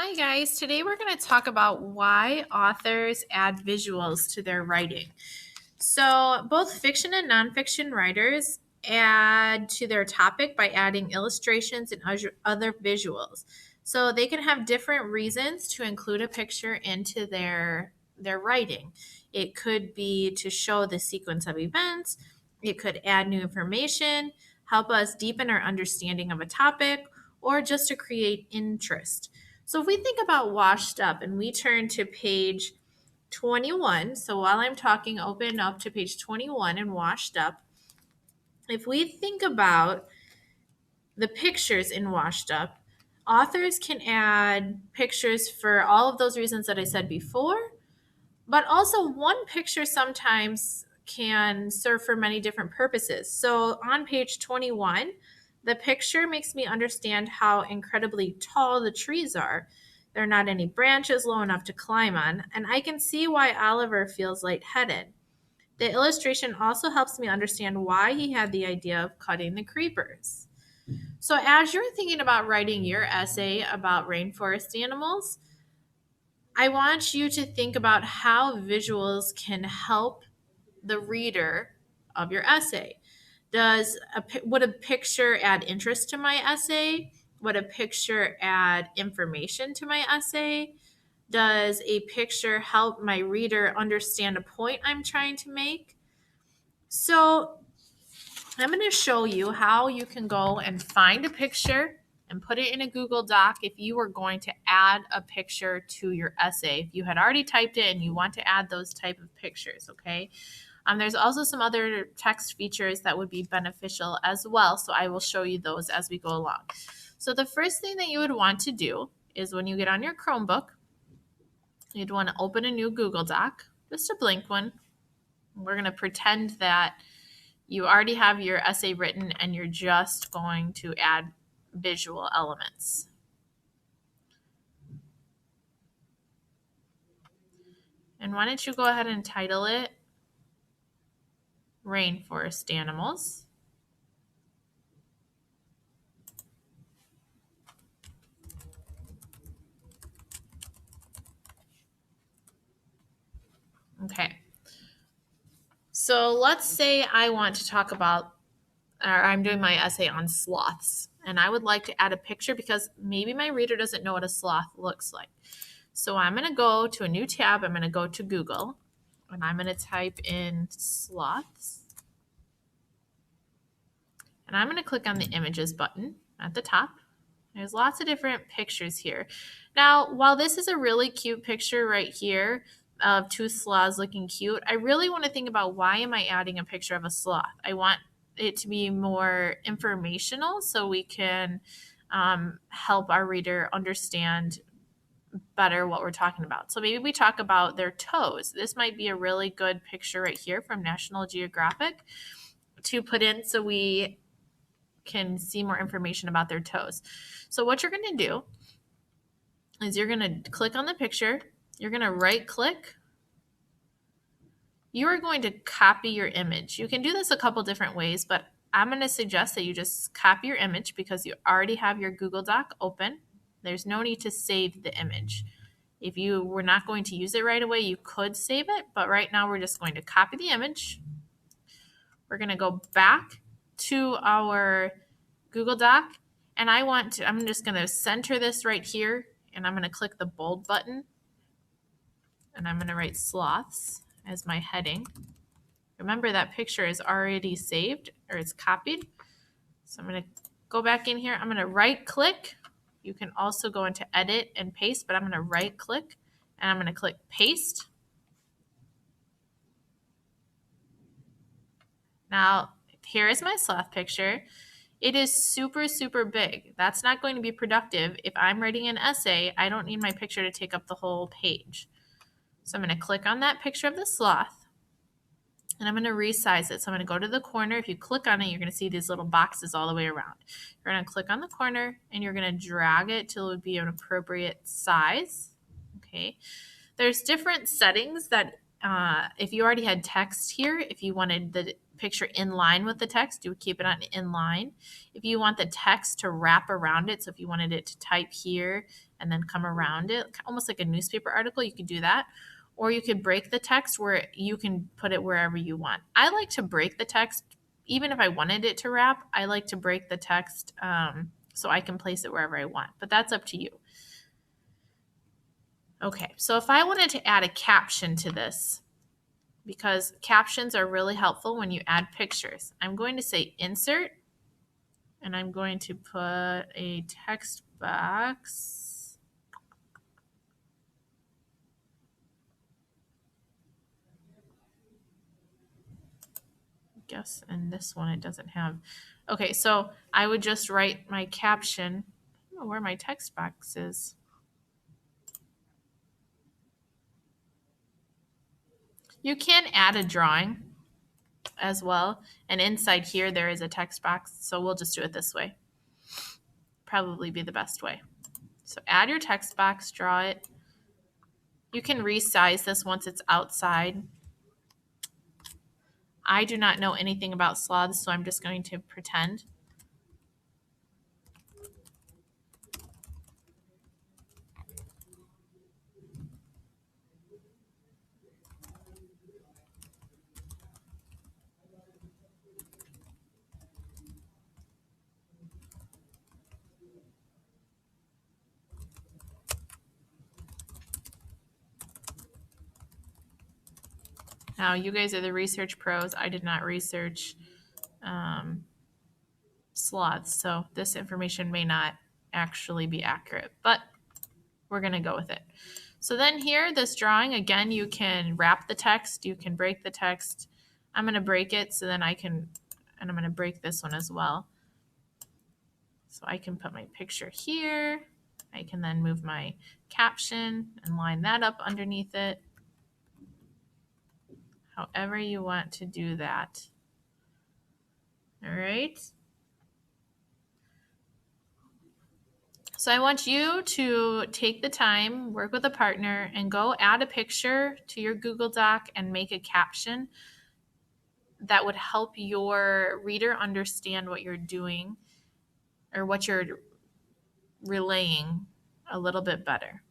Hi guys, today we're going to talk about why authors add visuals to their writing. So, both fiction and nonfiction writers add to their topic by adding illustrations and other visuals. So, they can have different reasons to include a picture into their writing. It could be to show the sequence of events, it could add new information, help us deepen our understanding of a topic, or just to create interest. So, if we think about washed up and we turn to page 21. So while I'm talking, open up to page 21 and washed up. If we think about the pictures in washed up, authors can add pictures for all of those reasons that I said before, but also one picture sometimes can serve for many different purposes. So on page 21, the picture makes me understand how incredibly tall the trees are. There are not any branches low enough to climb on, and I can see why Oliver feels lightheaded. The illustration also helps me understand why he had the idea of cutting the creepers. So, as you're thinking about writing your essay about rainforest animals, I want you to think about how visuals can help the reader of your essay. Would a picture add interest to my essay? Would a picture add information to my essay? Does a picture help my reader understand a point I'm trying to make? So, I'm going to show you how you can go and find a picture and put it in a Google Doc if you were going to add a picture to your essay. If you had already typed it and you want to add those type of pictures, okay? There's also some other text features that would be beneficial as well, so I will show you those as we go along. So the first thing that you would want to do is when you get on your Chromebook, you'd want to open a new Google Doc, just a blank one. We're going to pretend that you already have your essay written and you're just going to add visual elements. And why don't you go ahead and title it Rainforest Animals. Okay. So let's say I want to talk about, or I'm doing my essay on sloths, and I would like to add a picture because maybe my reader doesn't know what a sloth looks like. So I'm going to go to a new tab. I'm going to go to Google, and I'm going to type in sloths. And I'm going to click on the images button at the top. There's lots of different pictures here. Now, while this is a really cute picture right here of two sloths looking cute, I really want to think about why am I adding a picture of a sloth? I want it to be more informational so we can help our reader understand better what we're talking about. So maybe we talk about their toes. This might be a really good picture right here from National Geographic to put in so we can see more information about their toes. So what you're going to do is you're going to click on the picture, you're going to right click, you are going to copy your image. You can do this a couple different ways, but I'm going to suggest that you just copy your image because you already have your Google Doc open. There's no need to save the image. If you were not going to use it right away, you could save it, but right now we're just going to copy the image. We're going to go back to our Google Doc, and I'm just going to center this right here, and I'm going to click the bold button, and I'm going to write sloths as my heading. Remember that picture is already saved, or it's copied. So I'm going to go back in here. I'm going to right click. You can also go into edit and paste, but I'm going to right click, and I'm going to click paste. Now, here is my sloth picture. It is super, super big. That's not going to be productive. If I'm writing an essay, I don't need my picture to take up the whole page. So I'm going to click on that picture of the sloth, and I'm going to resize it. So I'm going to go to the corner. If you click on it, you're going to see these little boxes all the way around. You're going to click on the corner, and you're going to drag it till it would be an appropriate size. Okay. There's different settings that if you already had text here, if you wanted picture in line with the text, you would keep it on in line. If you want the text to wrap around it, so if you wanted it to type here and then come around it, almost like a newspaper article, you could do that. Or you could break the text where you can put it wherever you want. I like to break the text, even if I wanted it to wrap, I like to break the text so I can place it wherever I want, but that's up to you. Okay, so if I wanted to add a caption to this, because captions are really helpful when you add pictures, I'm going to say insert, and I'm going to put a text box. I guess in this one it doesn't have. Okay, so I would just write my caption. I don't know where my text box is. You can add a drawing as well, and inside here there is a text box, so we'll just do it this way. Probably be the best way. So add your text box, draw it. You can resize this once it's outside. I do not know anything about sloths, so I'm just going to pretend. Now, you guys are the research pros. I did not research sloths, so this information may not actually be accurate, but we're going to go with it. So then here, this drawing, again, you can wrap the text, you can break the text. I'm going to break it so then I can, and I'm going to break this one as well. So I can put my picture here. I can then move my caption and line that up underneath it. However you want to do that. All right. So I want you to take the time, work with a partner, and go add a picture to your Google Doc and make a caption that would help your reader understand what you're doing or what you're relaying a little bit better.